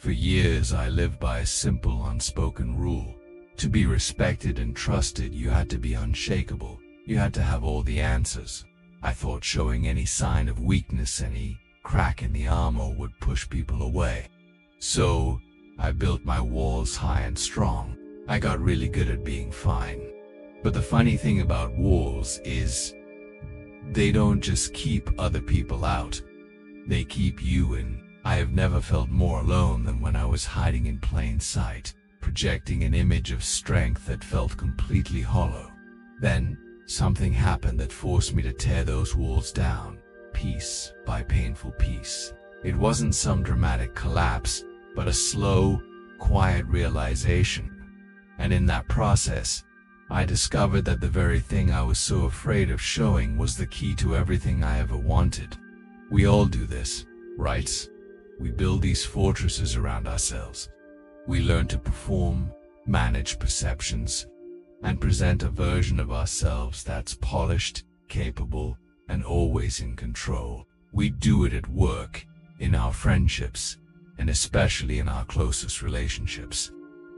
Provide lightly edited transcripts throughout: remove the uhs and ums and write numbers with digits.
For years I lived by a simple unspoken rule. To be respected and trusted, you had to be unshakable. You had to have all the answers. I thought showing any sign of weakness, any crack in the armor, would push people away. So I built my walls high and strong. I got really good at being fine. But the funny thing about walls is they don't just keep other people out. They keep you in. I have never felt more alone than when I was hiding in plain sight, projecting an image of strength that felt completely hollow. Then something happened that forced me to tear those walls down, piece by painful piece. It wasn't some dramatic collapse, but a slow, quiet realization. And in that process, I discovered that the very thing I was so afraid of showing was the key to everything I ever wanted. We all do this, right? We build these fortresses around ourselves. We learn to perform, manage perceptions, and present a version of ourselves that's polished, capable, and always in control. We do it at work, in our friendships, and especially in our closest relationships.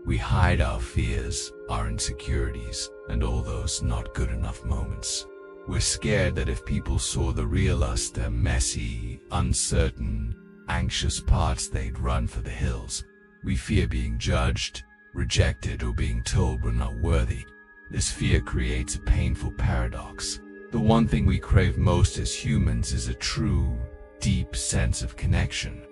We hide our fears, our insecurities, and all those not good enough moments. We're scared that if people saw the real us, their messy, uncertain, anxious parts, they'd run for the hills. We fear being judged, rejected, or being told we're not worthy. This fear creates a painful paradox. The one thing we crave most as humans is a true, deep sense of connection.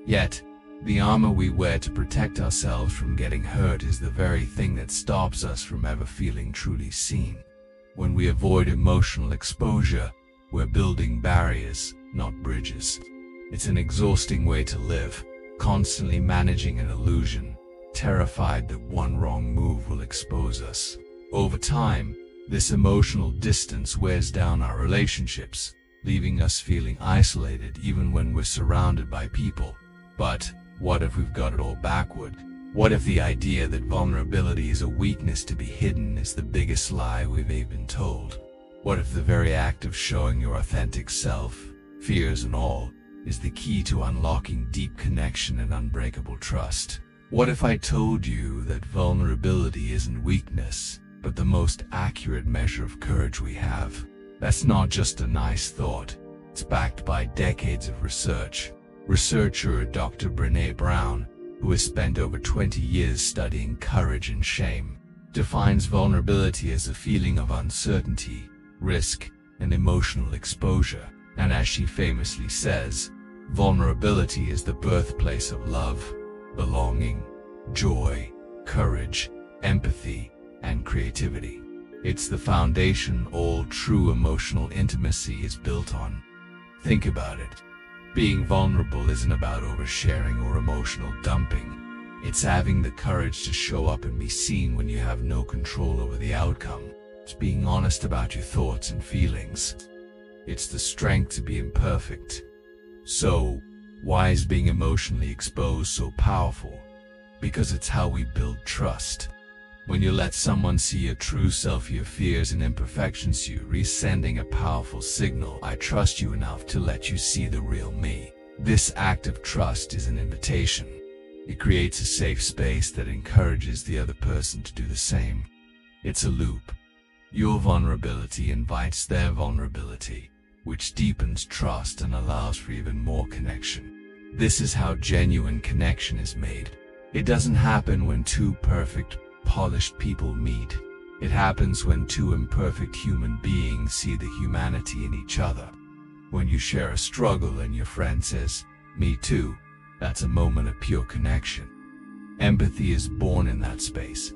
Yet, the armor we wear to protect ourselves from getting hurt is the very thing that stops us from ever feeling truly seen. When we avoid emotional exposure, we're building barriers, not bridges. It's an exhausting way to live, constantly managing an illusion, terrified that one wrong move will expose us. Over time, this emotional distance wears down our relationships, leaving us feeling isolated even when we're surrounded by people. But what if we've got it all backward? What if the idea that vulnerability is a weakness to be hidden is the biggest lie we've ever been told? What if the very act of showing your authentic self, fears and all, is the key to unlocking deep connection and unbreakable trust? What if I told you that vulnerability isn't weakness, but the most accurate measure of courage we have? That's not just a nice thought. It's backed by decades of research. Researcher Dr. Brené Brown, who has spent over 20 years studying courage and shame, defines vulnerability as a feeling of uncertainty, risk, and emotional exposure. And as she famously says, vulnerability is the birthplace of love, belonging, joy, courage, empathy, and creativity. It's the foundation all true emotional intimacy is built on. Think about it. Being vulnerable isn't about oversharing or emotional dumping. It's having the courage to show up and be seen when you have no control over the outcome. It's being honest about your thoughts and feelings. It's the strength to be imperfect. So, why is being emotionally exposed so powerful? Because it's how we build trust. When you let someone see your true self, your fears and imperfections, you're sending a powerful signal. I trust you enough to let you see the real me. This act of trust is an invitation. It creates a safe space that encourages the other person to do the same. It's a loop. Your vulnerability invites their vulnerability, which deepens trust and allows for even more connection. This is how genuine connection is made. It doesn't happen when two perfect, polished people meet. It happens when two imperfect human beings see the humanity in each other. When you share a struggle and your friend says, "Me too," that's a moment of pure connection. Empathy is born in that space.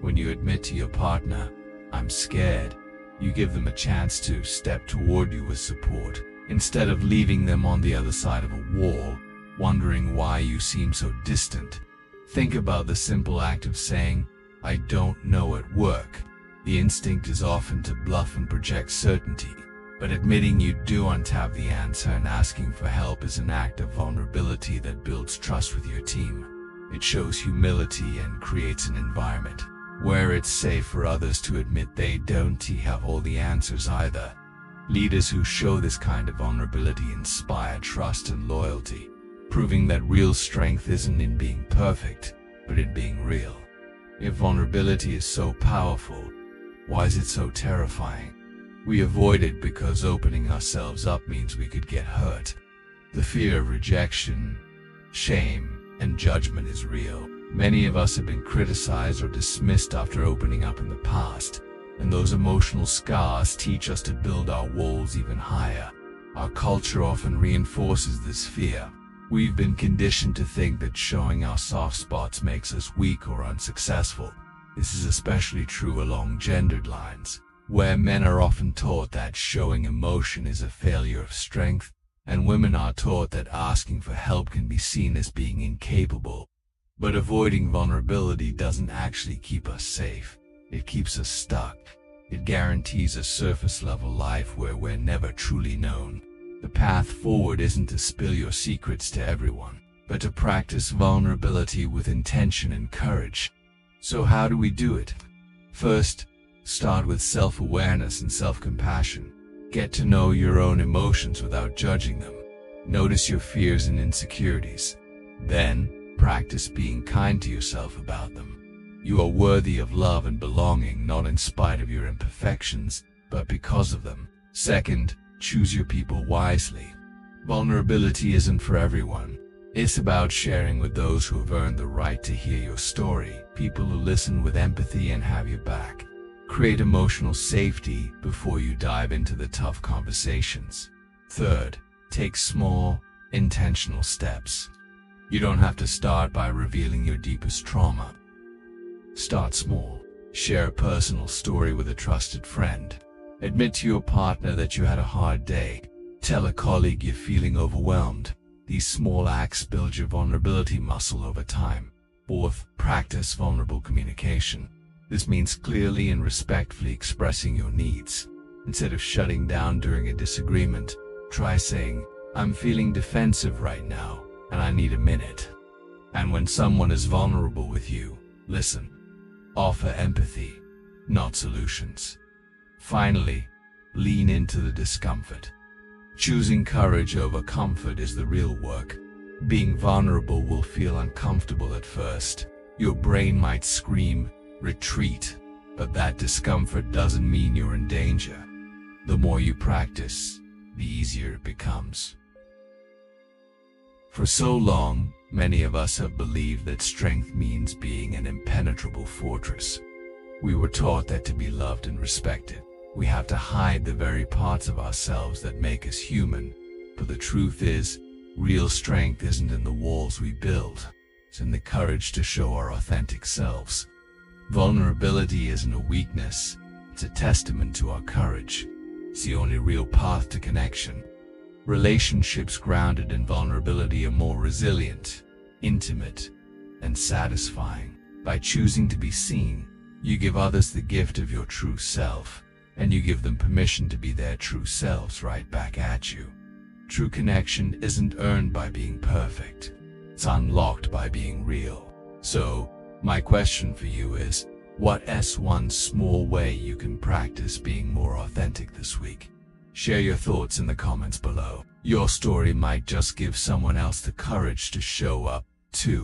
When you admit to your partner, "I'm scared," you give them a chance to step toward you with support, instead of leaving them on the other side of a wall, wondering why you seem so distant. Think about the simple act of saying, "I don't know" at work. The instinct is often to bluff and project certainty, but admitting you don't have the answer and asking for help is an act of vulnerability that builds trust with your team. It shows humility and creates an environment where it's safe for others to admit they don't have all the answers either. Leaders who show this kind of vulnerability inspire trust and loyalty. proving that real strength isn't in being perfect, but in being real. If vulnerability is so powerful, why is it so terrifying? We avoid it because opening ourselves up means we could get hurt. The fear of rejection, shame, and judgment is real. Many of us have been criticized or dismissed after opening up in the past, and those emotional scars teach us to build our walls even higher. Our culture often reinforces this fear. We've been conditioned to think that showing our soft spots makes us weak or unsuccessful. This is especially true along gendered lines, where men are often taught that showing emotion is a failure of strength, and women are taught that asking for help can be seen as being incapable. But avoiding vulnerability doesn't actually keep us safe. It keeps us stuck. It guarantees a surface-level life where we're never truly known. The path forward isn't to spill your secrets to everyone, but to practice vulnerability with intention and courage. So how do we do it? First, start with self-awareness and self-compassion. Get to know your own emotions without judging them. Notice your fears and insecurities. Then, practice being kind to yourself about them. You are worthy of love and belonging, not in spite of your imperfections, but because of them. Second, choose your people wisely. Vulnerability isn't for everyone. It's about sharing with those who have earned the right to hear your story, people who listen with empathy and have your back. Create emotional safety before you dive into the tough conversations. Third, take small, intentional steps. You don't have to start by revealing your deepest trauma. Start small. Share a personal story with a trusted friend. Admit to your partner that you had a hard day. Tell a colleague you're feeling overwhelmed. These small acts build your vulnerability muscle over time. Fourth, practice vulnerable communication. This means clearly and respectfully expressing your needs. Instead of shutting down during a disagreement, try saying, "I'm feeling defensive right now, and I need a minute." And when someone is vulnerable with you, listen. Offer empathy, not solutions. Finally, lean into the discomfort. Choosing courage over comfort is the real work. Being vulnerable will feel uncomfortable at first. Your brain might scream, "Retreat," but that discomfort doesn't mean you're in danger. The more you practice, the easier it becomes. For so long, many of us have believed that strength means being an impenetrable fortress. We were taught that to be loved and respected, we have to hide the very parts of ourselves that make us human. But the truth is, real strength isn't in the walls we build. It's in the courage to show our authentic selves. Vulnerability isn't a weakness, it's a testament to our courage. It's the only real path to connection. Relationships grounded in vulnerability are more resilient, intimate, and satisfying. By choosing to be seen, you give others the gift of your true self, and you give them permission to be their true selves right back at you. True connection isn't earned by being perfect. It's unlocked by being real. So, my question for you is, what's one small way you can practice being more authentic this week? Share your thoughts in the comments below. Your story might just give someone else the courage to show up, too.